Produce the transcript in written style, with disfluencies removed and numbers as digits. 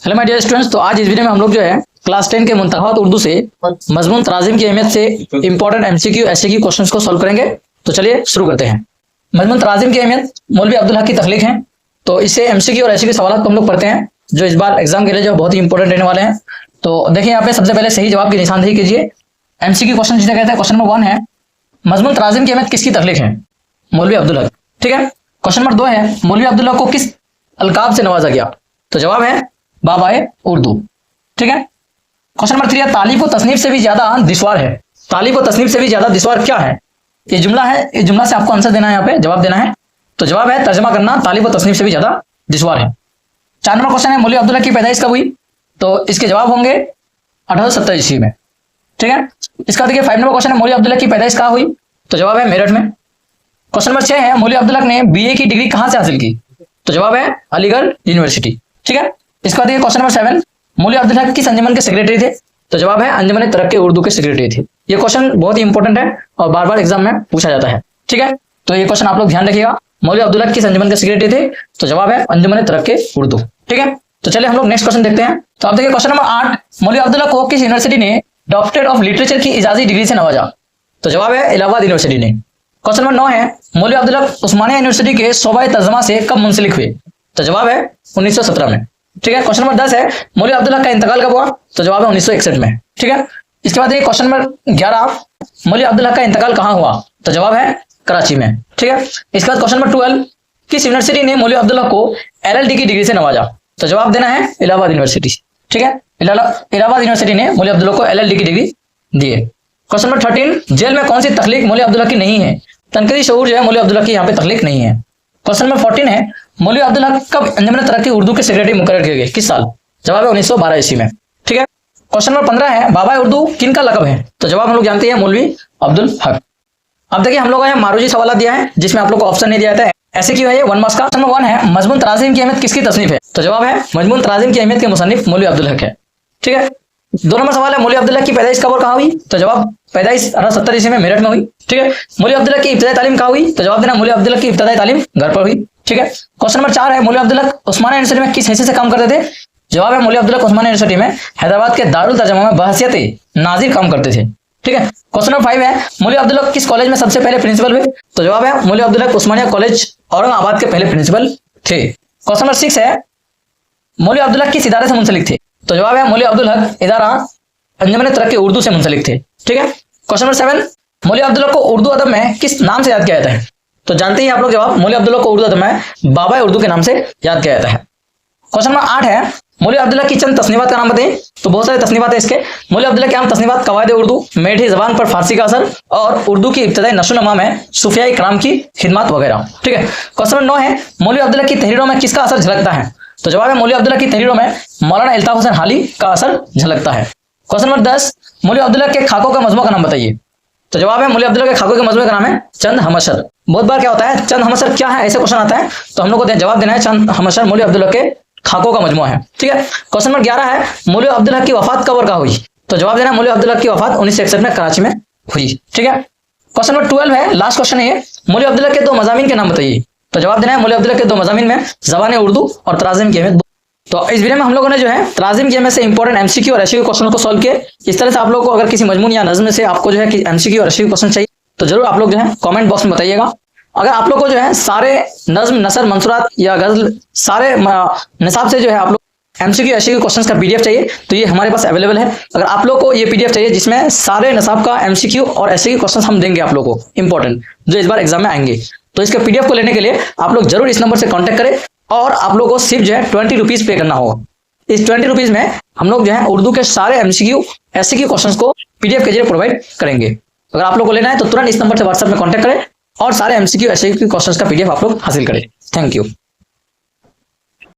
Hello my dear students, तो आज इस वीडियो में हम लोग जो है क्लास 10 के मुंतखबात उर्दू से मजमून तराजिम की अहमियत से इंपॉर्टेंट एमसीक्यू एससीक्यू क्वेश्चंस को सॉल्व करेंगे। तो चलिए शुरू करते हैं। मजमून तराजिम की अहमियत मौलवी अब्दुल हक की तख्लीक है। तो इससे एमसीक्यू और एससीक्यू सवाल हम लोग पढ़ते हैं जो इस बार एग्जाम के लिए जो बहुत ही इंपॉर्टेंट रहने वाले हैं। तो देखिए यहाँ पे सबसे पहले सही जवाब की निशानदेही कीजिए। एमसीक्यू क्वेश्चन जिसे कहते हैं, क्वेश्चन नंबर 1 है मजमून तराजिम की अहमियत किसकी तख्लीक है? मौलवी अब्दुल हक। ठीक है। क्वेश्चन नंबर 2 है मौलवी अब्दुल हक को किस अलकाब से नवाजा गया? तो जवाब है बाबाए उर्दू। ठीक है। क्वेश्चन नंबर 3 है तालीफ व तसनीफ से भी ज्यादा दुश्वार है। तालीफ व तसनीफ से भी ज्यादा दुश्वार क्या है? ये जुमला है, इस जुमला से आपको आंसर देना है, यहाँ पे जवाब देना है। तो जवाब है तर्जमा करना तालीफ व तसनीफ से भी ज्यादा दुश्वार है। 4 नंबर क्वेश्चन है मौलवी अब्दुल हक की पैदाइश कब हुई? तो इसके जवाब होंगे 1870 ईस्वी में। ठीक है। इसका देखिए 5 नंबर क्वेश्चन है मौलवी अब्दुल हक की पैदाइश कहाँ हुई? तो जवाब है मेरठ में। क्वेश्चन नंबर 6 है मौलवी अब्दुल हक ने बीए की डिग्री कहाँ से हासिल की? तो जवाब है अलीगढ़ यूनिवर्सिटी। ठीक है। इसका देखिए क्वेश्चन नंबर 7 मौलवी अब्दुल हक किस अंजुमन के सेक्रेटरी थे? तो जवाब है अंजुमन तरक्की उर्दू के सेक्रेटरी थे। ये क्वेश्चन बहुत ही इंपॉर्टेंट है और बार बार एग्जाम में पूछा जाता है। ठीक है। तो ये क्वेश्चन आप लोग ध्यान रखिएगा। मौलवी अब्दुल हक किस अंजुमन के सेक्रेटरी थे? तो जवाब है अंजुमन तरक्की उर्दू। ठीक है। तो चलिए हम लोग नेक्स्ट क्वेश्चन देखते हैं। तो आप देखिए क्वेश्चन नंबर 8 मौलवी अब्दुल हक को किस यूनिवर्सिटी ने डॉक्टरेट ऑफ लिटरेचर की इजाजी डिग्री से नवाजा? तो जवाब है इलाहाबाद यूनिवर्सिटी ने। क्वेश्चन नंबर 9 है मौलवी अब्दुल हक उस्मानिया यूनिवर्सिटी के शोबा तर्जमा से कब मुंसलिक हुए? तो जवाब है 1917 में। ठीक है। क्वेश्चन नंबर 10 है मौलवी अब्दुल हक का इंतकाल कब हुआ? तो जवाब है 1961 में। ठीक है। इसके बाद क्वेश्चन नंबर 11 मौलवी अब्दुल हक का इंतकाल कहाँ हुआ? तो जवाब है कराची में। ठीक है। इसके बाद क्वेश्चन नंबर 12 किस यूनिवर्सिटी ने मौलवी अब्दुल हक को LLD की डिग्री से नवाजा? तो जवाब देना है इलाहाबाद यूनिवर्सिटी। ठीक है। इलाहाबाद यूनिवर्सिटी ने मौलवी अब्दुल हक को LLD की डिग्री दी है। क्वेश्चन नंबर 13 जेल में कौन सी तख्लीक मौलवी अब्दुल हक की नहीं है? तनकीदी शऊर जो है मौलवी अब्दुल हक की यहाँ पे तख्लीक नहीं है। क्वेश्चन नंबर 14 है मौलवी अब्दुल हक कब अंजुमन तरक्की उर्दू के सेक्रेटरी मुकर्रर किए गए? किस साल? जवाब है 1912 ईस्वी में। ठीक है। क्वेश्चन नंबर 15 है बाबा उर्दू किन का लकब है? तो जवाब हम लोग जानते हैं मौलवी अब्दुल हक। अब देखिए हम लोग मारूजी सवाल दिया है जिसमें आप लोग को ऑप्शन नहीं दिया था, ऐसे क्यों है ये 1 मार्क्स का। क्वेश्चन नंबर 1 है मजमून तराजिम की अहमियत किसकी तसनीफ है? तो जवाब है मजमून तराजिम की अहमियत के मुसन्निफ मौलवी अब्दुल हक है। ठीक है। 2 नंबर सवाल है मौलवी अब्दुल हक की पैदाइश कब और कहाँ हुई? तो जवाब पैदाइश 1870 ईस्वी में मेरठ में हुई। ठीक है। मौलवी अब्दुल हक की इब्तदाई तालीम कहाँ हुई? तो जवाब देना मौलवी अब्दुल हक की इब्तदाई तालीम घर पर हुई। ठीक है। क्वेश्चन नंबर 4 है मौलवी अब्दुल हक उस्मानिया यूनिवर्सिटी में किस हैसियत से काम करते थे? जवाब है मौलवी अब्दुल हक उस्मानिया यूनिवर्सिटी में हैदराबाद के दारुल तर्जुमा में बहसियत नाजिर काम करते थे। ठीक है। क्वेश्चन नंबर 5 है मौलवी अब्दुल हक किस कॉलेज में सबसे पहले प्रिंसिपल हुए? तो जवाब है मौलवी अब्दुल हक उस्मानिया कॉलेज औरंगाबाद के पहले प्रिंसिपल थे। क्वेश्चन नंबर 6 है मौलवी अब्दुल हक किस इदारे से मुंसलिक थे? तो जवाब है मौलवी अब्दुल हक इदारा अंजुमन तरक्की उर्दू से मुंसलिक थे। ठीक है। क्वेश्चन नंबर 7 मौलवी अब्दुल हक को उर्दू अदब में किस नाम से याद किया जाता है? तो जानते हैं आप लोग जवाब मौलवी अब्दुल हक को उर्दू अदब में बाबा उर्दू के नाम से याद किया जाता है। क्वेश्चन नंबर 8 है मौलवी अब्दुल हक की चंद तस्नीबात का नाम बताइए। तो बहुत सारे तस्नीबात है इसके। मौलवी अब्दुल हक के आम तस्नीबात कवायद उर्दू, मेठी जबान पर फारसी का असर और उर्दू की इब्तदाई नशोनुमा में सूफिया कराम की खिदमत वगैरह। ठीक है। क्वेश्चन नंबर 9 है मौलवी अब्दुल हक की तहरीरों में किसका असर झलकता है? तो जवाब है मौलवी अब्दुल हक की तहरीरों में मौलाना अल्ताफ हुसैन हाली का असर झलकता है। क्वेश्चन नंबर 10 मौलवी अब्दुल हक के खाकों का मजमू का नाम बताइए। तो जवाब है मौलवी अब्दुल हक के खाकों के मजमू का नाम है चंद हमशर। बहुत बार क्या होता है चंद हमशर क्या है ऐसे क्वेश्चन आता है, तो हम लोग को जवाब देना है चंद हमशर मौलवी अब्दुल हक के खाकों का मजमू है। ठीक है। क्वेश्चन नंबर 11 है मौलवी अब्दुल हक की वफात कब और कहाँ हुई? तो जवाब देना मौलवी अब्दुल हक की वफात 1961 में कराची में हुई। ठीक है। क्वेश्चन नंबर 12 है लास्ट क्वेश्चन है मौलवी अब्दुल हक के 2 मज़ामीन के नाम बताइए। तो जवाब देना है मौलवी अब्दुल हक के 2 मज़ामीन में ज़बान उर्दू और तराजिम की अहमियत। तो इस वीडियो में हम लोगों ने जो है तराजिम की अहमियत से इंपॉर्टेंट एमसीक्यू और एससीक्यू क्वेश्चन को सॉल्व किए। इस तरह से आप लोगों को अगर किसी मजमून या नज़्म से आपको जो है कि एमसीक्यू और एससीक्यू क्वेश्चन चाहिए तो जरूर आप लोग जो है कमेंट बॉक्स में बताइएगा। अगर आप लोग को जो है सारे नज़्म, नसर, मंसूरात या गज़ल सारे निसाब से जो है आप लोग एमसीक्यू एससीक्यू क्वेश्चंस का पीडीएफ चाहिए तो ये हमारे पास अवेलेबल है। अगर आप लोग को ये पीडीएफ चाहिए जिसमें सारे निसाब का एमसीक्यू और एससीक्यू क्वेश्चंस हम देंगे आप लोग को इंपॉर्टेंट जो इस बार एग्जाम में आएंगे, तो इसके पीडीएफ को लेने के लिए आप लोग जरूर इस नंबर से कॉन्टैक्ट करें और आप लोग को सिर्फ जो है 20 रुपीज़ पे करना होगा। इस 20 रुपीज़ में हम लोग जो है उर्दू के सारे एमसीक्यू एससीक्यू क्वेश्चंस को पीडीएफ के जरिए प्रोवाइड करेंगे। अगर आप लोग को लेना है तो तुरंत इस नंबर से व्हाट्सएप में कॉन्टैक्ट करें और सारे एमसीक्यू एससीक्यू क्वेश्चंस का पीडीएफ आप लोग हासिल करें। Thank you.